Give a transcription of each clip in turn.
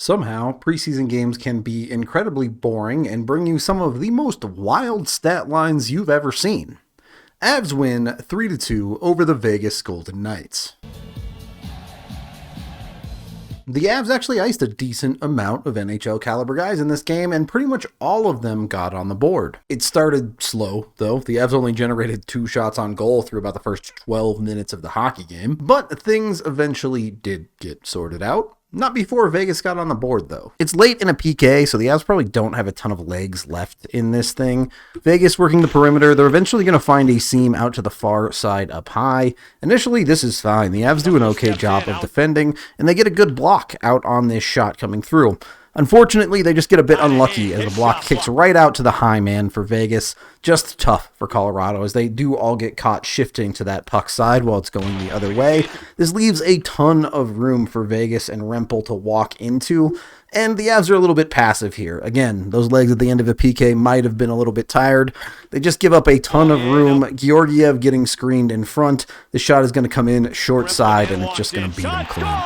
Somehow, preseason games can be incredibly boring and bring you some of the most wild stat lines you've ever seen. Avs win 3-2 over the Vegas Golden Knights. The Avs actually iced a decent amount of NHL caliber guys in this game, and pretty much all of them got on the board. It started slow, though. The Avs only generated 2 shots on goal through about the first 12 minutes of the hockey game, but things eventually did get sorted out. Not before Vegas got on the board, though. It's late in a PK, so the Avs probably don't have a ton of legs left in this thing. Vegas working the perimeter. They're eventually going to find a seam out to the far side up high. Initially, this is fine. The Avs do an okay job of defending, and they get a good block out on this shot coming through. Unfortunately, they just get a bit unlucky as the block kicks right out to the high man for Vegas. Just tough for Colorado as they do all get caught shifting to that puck side while it's going the other way. This leaves a ton of room for Vegas and Rempel to walk into, and the Avs are a little bit passive here. Again, those legs at the end of the PK might have been a little bit tired. They just give up a ton of room. Georgiev getting screened in front. The shot is going to come in short side, and it's just going to beat him clean.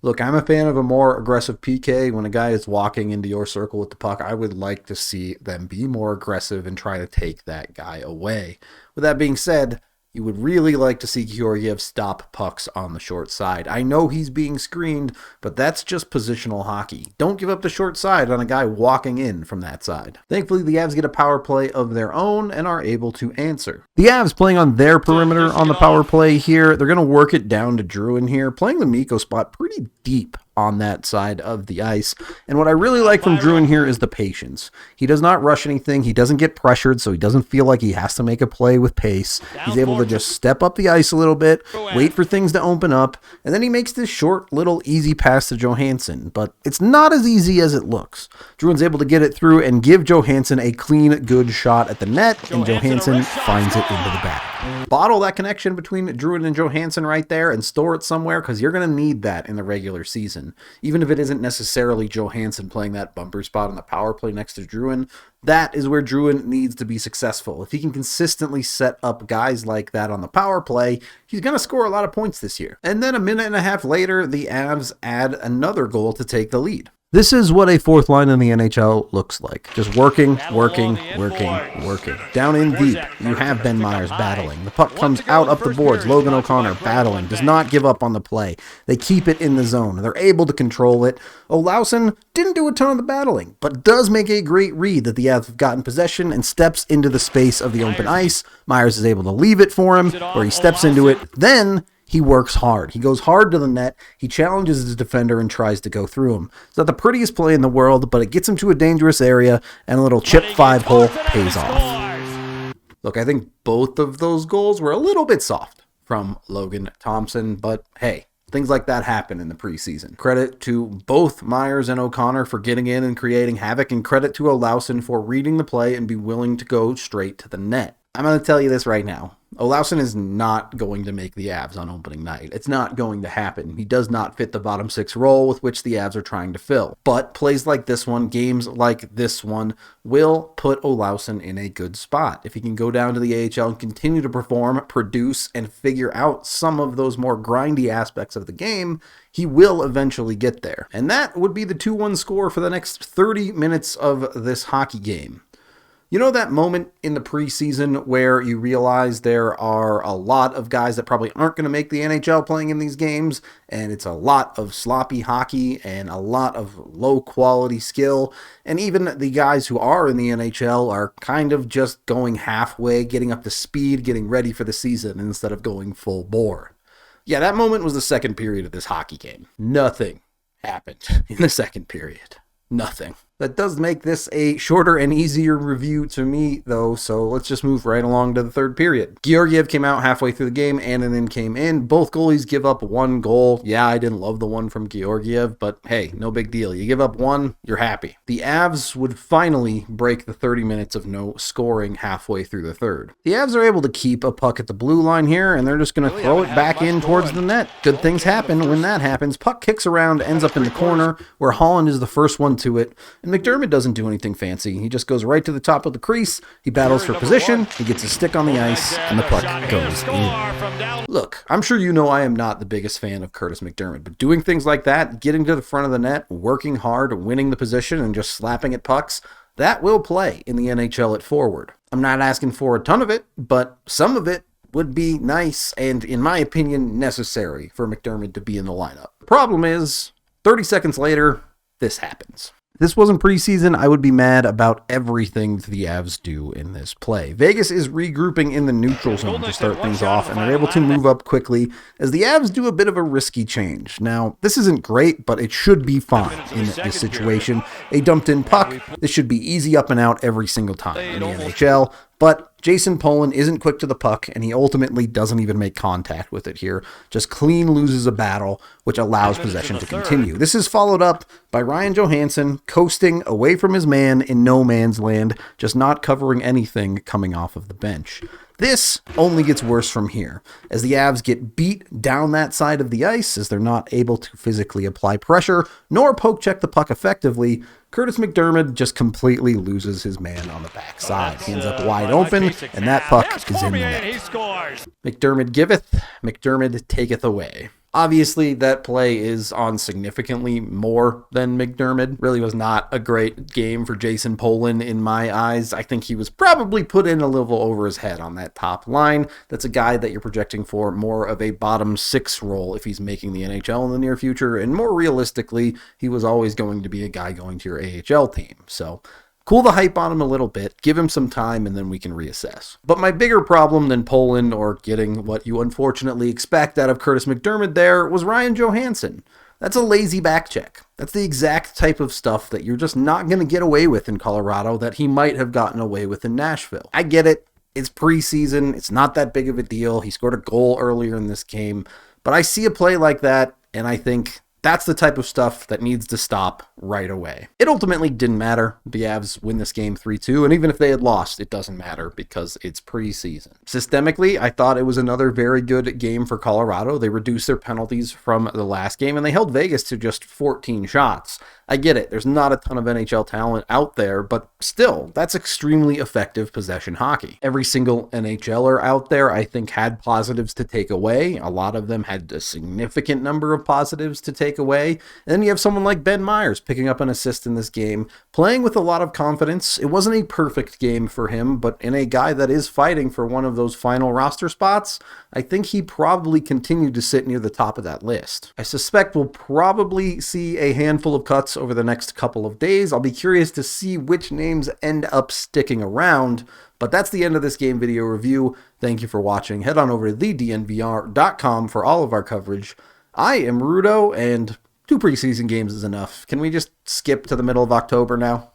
Look, I'm a fan of a more aggressive PK. When a guy is walking into your circle with the puck, I would like to see them be more aggressive and try to take that guy away. With that being said, you would really like to see Georgiev stop pucks on the short side. I know he's being screened, but that's just positional hockey. Don't give up the short side on a guy walking in from that side. Thankfully, the Avs get a power play of their own and are able to answer. The Avs playing on their perimeter on the power play here. They're going to work it down to Drouin here, playing the Mikko spot pretty deep on that side of the ice. And what I really like from Drouin here is the patience. He does not rush anything. He doesn't get pressured, so he doesn't feel like he has to make a play with pace. He's able to just step up the ice a little bit, wait for things to open up, and then he makes this short, little, easy pass to Johansen. But it's not as easy as it looks. Drouin's able to get it through and give Johansen a clean, good shot at the net, and Johansen finds it into the back. Bottle that connection between Drouin and Johansen right there and store it somewhere, because you're going to need that in the regular season. Even if it isn't necessarily Johansen playing that bumper spot on the power play next to Drouin, that is where Drouin needs to be successful. If he can consistently set up guys like that on the power play, he's going to score a lot of points this year. And then a minute and a half later, the Avs add another goal to take the lead. This is what a fourth line in the NHL looks like. Just working. Down in deep, you have Ben Meyers battling. The puck comes out up the boards. Logan O'Connor battling. Does not give up on the play. They keep it in the zone. They're able to control it. Olausson didn't do a ton of the battling, but does make a great read that the Avs have gotten possession and steps into the space of the open ice. Meyers is able to leave it for him, or he steps into it. Then he works hard. He goes hard to the net. He challenges his defender and tries to go through him. It's not the prettiest play in the world, but it gets him to a dangerous area, and a little chip 5-hole pays off. Look, I think both of those goals were a little bit soft from Logan Thompson, but hey, things like that happen in the preseason. Credit to both Meyers and O'Connor for getting in and creating havoc, and credit to Olausson for reading the play and be willing to go straight to the net. I'm going to tell you this right now. Olausson is not going to make the Avs on opening night. It's not going to happen. He does not fit the bottom 6 role with which the Avs are trying to fill. But plays like this one, games like this one, will put Olausson in a good spot. If he can go down to the AHL and continue to perform, produce, and figure out some of those more grindy aspects of the game, he will eventually get there. And that would be the 2-1 score for the next 30 minutes of this hockey game. You know that moment in the preseason where you realize there are a lot of guys that probably aren't going to make the NHL playing in these games, and it's a lot of sloppy hockey and a lot of low quality skill, and even the guys who are in the NHL are kind of just going halfway, getting up to speed, getting ready for the season instead of going full bore. Yeah, that moment was the second period of this hockey game. Nothing happened in the second period. Nothing. That does make this a shorter and easier review to me, though, so let's just move right along to the third period. Georgiev came out halfway through the game, Annunen came in. Both goalies give up 1 goal. Yeah, I didn't love the one from Georgiev, but hey, no big deal. You give up 1, you're happy. The Avs would finally break the 30 minutes of no scoring halfway through the third. The Avs are able to keep a puck at the blue line here, and they're just going to throw it back in towards the net. Good things happen when that happens. Puck kicks around, ends up in the corner, where Holland is the first one to it, and McDermott doesn't do anything fancy. He just goes right to the top of the crease, he battles for position, he gets his stick on the ice, and the puck goes in. Look, I'm sure you know I am not the biggest fan of Curtis McDermott, but doing things like that, getting to the front of the net, working hard, winning the position, and just slapping at pucks, that will play in the NHL at forward. I'm not asking for a ton of it, but some of it would be nice and, in my opinion, necessary for McDermott to be in the lineup. The problem is, 30 seconds later, this happens. If this wasn't preseason, I would be mad about everything the Avs do in this play. Vegas is regrouping in the neutral zone to start things off, and they're able to move up quickly as the Avs do a bit of a risky change. Now, this isn't great, but it should be fine in this situation. A dumped-in puck, this should be easy up and out every single time in the NHL, but Jason Polin isn't quick to the puck, and he ultimately doesn't even make contact with it here. Just clean loses a battle, which allows possession to continue. This is followed up by Ryan Johansen coasting away from his man in no man's land, just not covering anything coming off of the bench. This only gets worse from here, as the Avs get beat down that side of the ice, as they're not able to physically apply pressure, nor poke check the puck effectively. Curtis McDermott just completely loses his man on the backside. He ends up wide open, and that puck is in the net. McDermott giveth, McDermott taketh away. Obviously, that play is on significantly more than McDermott. Really was not a great game for Jason Polin in my eyes. I think he was probably put in a little over his head on that top line. That's a guy that you're projecting for more of a bottom six role if he's making the NHL in the near future. And more realistically, he was always going to be a guy going to your AHL team. So cool the hype on him a little bit, give him some time, and then we can reassess. But my bigger problem than Polin or getting what you unfortunately expect out of Curtis McDermott there was Ryan Johansen. That's a lazy back check. That's the exact type of stuff that you're just not going to get away with in Colorado that he might have gotten away with in Nashville. I get it. It's preseason. It's not that big of a deal. He scored a goal earlier in this game. But I see a play like that, and I think that's the type of stuff that needs to stop right away. It ultimately didn't matter. The Avs win this game 3-2, and even if they had lost, it doesn't matter because it's preseason. Systemically, I thought it was another very good game for Colorado. They reduced their penalties from the last game, and they held Vegas to just 14 shots. I get it. There's not a ton of NHL talent out there, but still, that's extremely effective possession hockey. Every single NHLer out there, I think, had positives to take away. A lot of them had a significant number of positives to take away. And then you have someone like Ben Myers picking up an assist in this game, playing with a lot of confidence. It wasn't a perfect game for him, but in a guy that is fighting for one of those final roster spots, I think he probably continued to sit near the top of that list. I suspect we'll probably see a handful of cuts over the next couple of days. I'll be curious to see which names end up sticking around, but that's the end of this game video review. Thank you for watching. Head on over to thednvr.com for all of our coverage. I am Rudo, and 2 preseason games is enough. Can we just skip to the middle of October now?